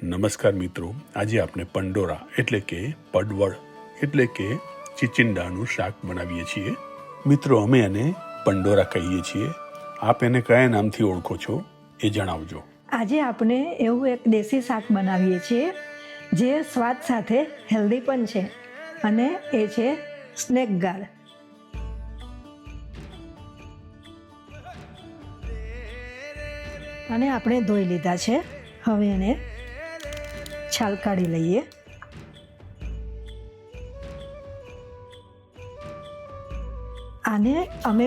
નમસ્કાર મિત્રો, આજે આપણે પંડોરા એટલે કે પડવળ એટલે કે ચિચિંડાનું શાક બનાવીએ છીએ. મિત્રો, અમે એને પંડોરા કહીએ છીએ. આપ એને કયા નામથી ઓળખો છો એ જણાવજો. આજે આપણે એવું એક દેશી શાક બનાવીએ છીએ જે સ્વાદ સાથે હેલ્ધી પણ છે અને એ છે સ્નેક ગાર્ડ. અને આપણે ધોઈ લીધા છે. હવે એને છાલ કાઢી લઈએ. આને અમે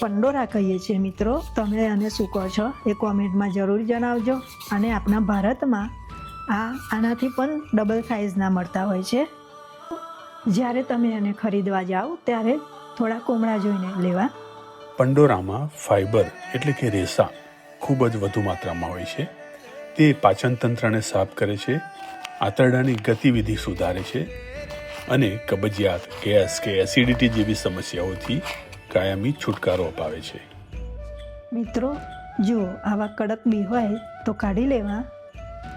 પંડોરા કહીએ છીએ. મિત્રો, તમે આને શું કહો છો એ કોમેન્ટમાં જરૂર જણાવજો. અને આપણા ભારતમાં આનાથી પણ ડબલ સાઇઝના મળતા હોય છે. જ્યારે તમે એને ખરીદવા જાઓ ત્યારે થોડા કોમળા જોઈને લેવા. પંડોરામાં ફાઇબર એટલે કે રેસા ખૂબ જ વધુ માત્રામાં હોય છે. તે પાચન તંત્રને સાફ કરે છે, આંતરડાની ગતિવિધિ સુધારે છે અને કબજિયાત, ગેસ કે એસિડિટી જેવી સમસ્યાઓથી કાયમી છુટકારો અપાવે છે. મિત્રો, જો આવા કડક બી હોય તો કાઢી લેવા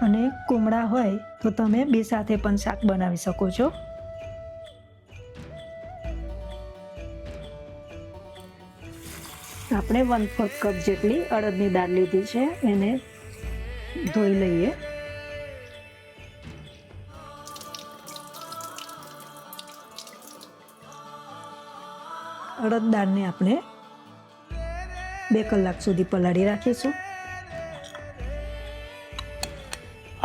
અને કુમળા હોય તો તમે બે સાથે પણ શાક બનાવી શકો છો. આપણે 1/4 કપ જેટલી અડદની દાળ લીધી છે. એને ધોઈ લઈએ. અડદ દાળને આપણે 2 કલાક સુધી પલાળી રાખીશું.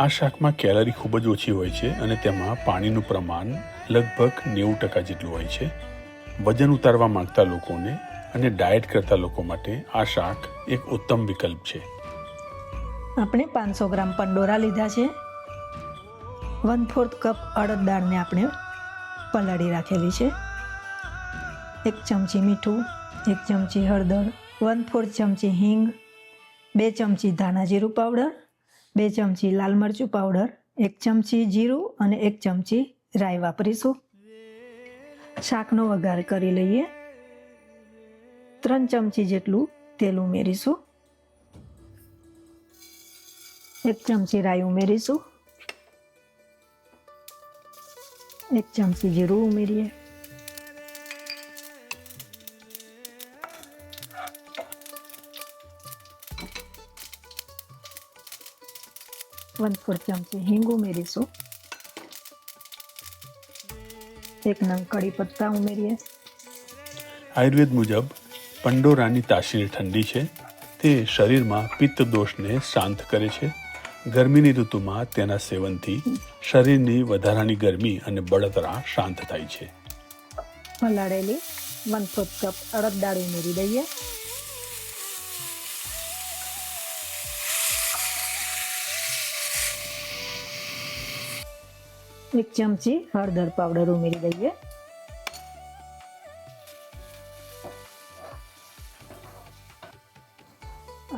આ શાકમાં કેલરી ખૂબ જ ઓછી હોય છે અને તેમાં પાણીનું પ્રમાણ લગભગ 90% જેટલું હોય છે. વજન ઉતારવા માંગતા લોકોને અને ડાયટ કરતા લોકો માટે આ શાક એક ઉત્તમ વિકલ્પ છે. આપણે 500 ગ્રામ પંડોરા લીધા છે. 1/4 કપ અડદ દાળને આપણે પલાળી રાખેલી છે. 1 ચમચી મીઠું, 1 ચમચી હળદર, 1/4 ચમચી હિંગ, 2 ચમચી ધાણા જીરું પાવડર, 2 ચમચી લાલ મરચું પાવડર, 1 ચમચી જીરું અને 1 ચમચી રાઈ વાપરીશું. શાકનો વઘાર કરી લઈએ. 3 ચમચી જેટલું તેલ ઉમેરીશું. 1 ચમચી રાઈ ઉમેરીશું. 1 ચમચી જીરું ઉમેરીએ. વન-ફોર્થ ચમચી હિંગ ઉમેરીશું. 1 નંગ કડી પત્તા ઉમેરીએ. આયુર્વેદ મુજબ પંડોરાની તાસીર ઠંડી છે. તે શરીરમાં પિત્ત દોષને શાંત કરે છે. ગરમીની ઋતુમાં તેના સેવનથી શરીરની વધારાની ગરમી અને બળતરા શાંત થાય છે. પલાળેલી 1/4 કપ અડદ દાળ ઉમેરી દઈએ. એક ચમચી હળદર પાવડર ઉમેરી દઈએ.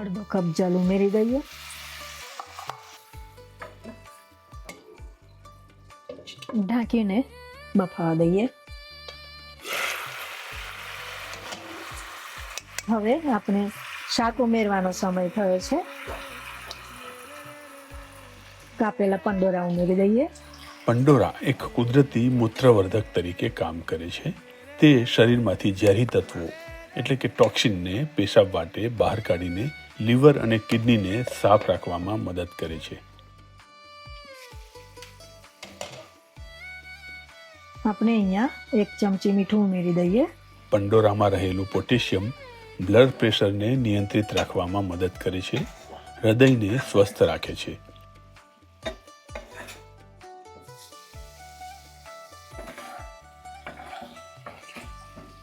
અડધો કપ જલ ઉમેરી દઈએ. ઢાંકીને બફાવા દઈએ. હવે આપણે શાક ઉમેરવાનો સમય થયો છે. કાપેલા પંડોરા ઉમેરી દઈએ. પંડોરા એક કુદરતી મૂત્રવર્ધક તરીકે કામ કરે છે. તે શરીરમાંથી ઝેરી તત્વો એટલે કે ટોક્સિનને પેશાબ વાટે બહાર કાઢીને લીવર અને કિડનીને સાફ રાખવામાં મદદ કરે છે. આપણે અહીંયા 1 ચમચી મીઠું ઉમેરી દઈએ. પંડોરામાં રહેલું પોટેશિયમ બ્લડ પ્રેશરને નિયંત્રિત રાખવામાં મદદ કરે છે, હૃદયને સ્વસ્થ રાખે છે.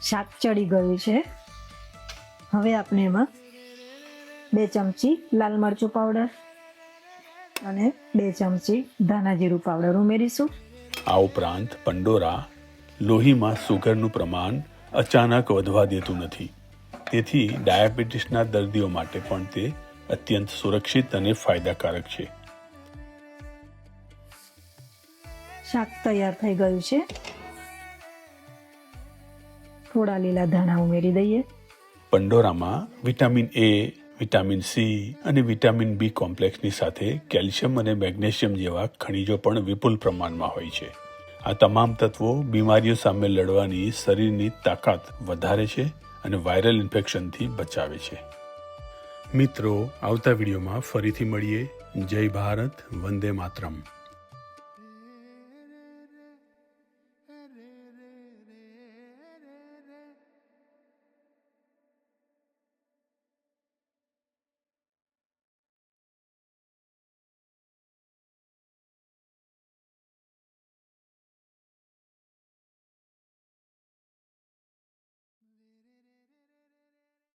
શાક ચડી ગયું છે. હવે આપણે એમાં 2 ચમચી લાલ મરચું પાવડર અને 2 ચમચી ધાણા જીરું પાવડર ઉમેરીશું. આ ઉપરાંત પંડોરા લોહીમાં સુગરનું પ્રમાણ અચાનક વધવા દેતું નથી. તેથી ડાયાબિટીસના દર્દીઓ માટે પણ તે અત્યંત સુરક્ષિત અને ફાયદાકારક છે. શાક તૈયાર થઈ ગયું છે. થોડા લીલા ધાણા ઉમેરી દઈએ. પંડોરામાં વિટામિન એ, વિટામિન સી અને વિટામિન બી કોમ્પ્લેક્સની સાથે કેલ્શિયમ અને મેગ્નેશિયમ જેવા ખનિજો પણ વિપુલ પ્રમાણમાં હોય છે. આ તમામ તત્વો બીમારીઓ સામે લડવાની શરીરની તાકાત વધારે છે અને વાયરલ ઇન્ફેક્શનથી બચાવે છે. મિત્રો, આવતા વિડીયોમાં ફરીથી મળીએ. જય ભારત, વંદે માતરમ.